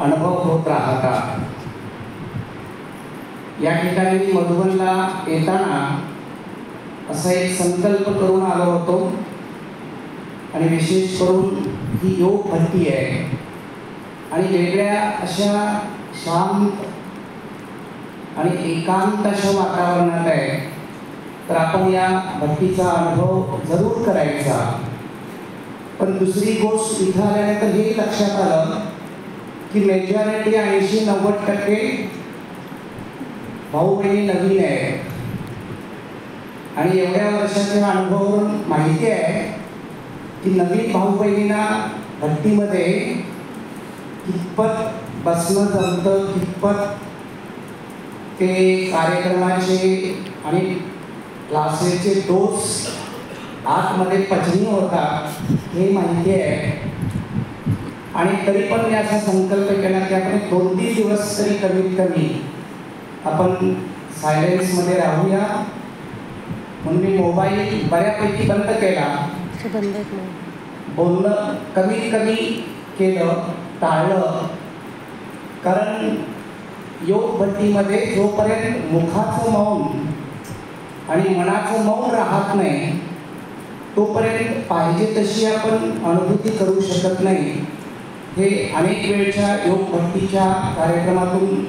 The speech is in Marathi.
अनुभव होत राहतात। या ठिकाणी मधुबनला येताना असा एक संकल्प करून आलो होतो आणि विशेष करून ही योग भट्टी आहे आणि वेगळ्या अशा शांत आणि एकांत अशा वातावरणात आहे, तर आपण या भट्टीचा अनुभव जरूर करायचा। पण दुसरी गोष्ट इथं आल्यानंतर हे लक्षात आलं की मेजॉरिटी 80-90% भाऊ बहिणी नवीन आहे आणि एवढ्या वर्षाच्या अनुभवावरून माहिती आहे की नवीन भाऊ बहिणींना भट्टीमध्ये कितपत बसणं जमतं, कितपत ते कार्यक्रमाचे आणि क्लासेसचे डोस आतमध्ये पचनी होतात हे माहिती आहे। आणि तरी पण मी असा संकल्प केला की आपण 2-3 दिवस तरी कमीत कमी आपण सायलेन्समध्ये राहूया, म्हणून मी मोबाईल बऱ्यापैकी बंद केला, बोलणं कमीत कमी केलं, टाळलं। कारण योग भट्टीमध्ये जोपर्यंत मुखाचं मौन आणि मनाचं मौन राहत नाही तोपर्यंत पाहिजे तशी आपण अनुभूती करू शकत नाही। हे अनेक वेळच्या योग भट्टीच्या कार्यक्रमातून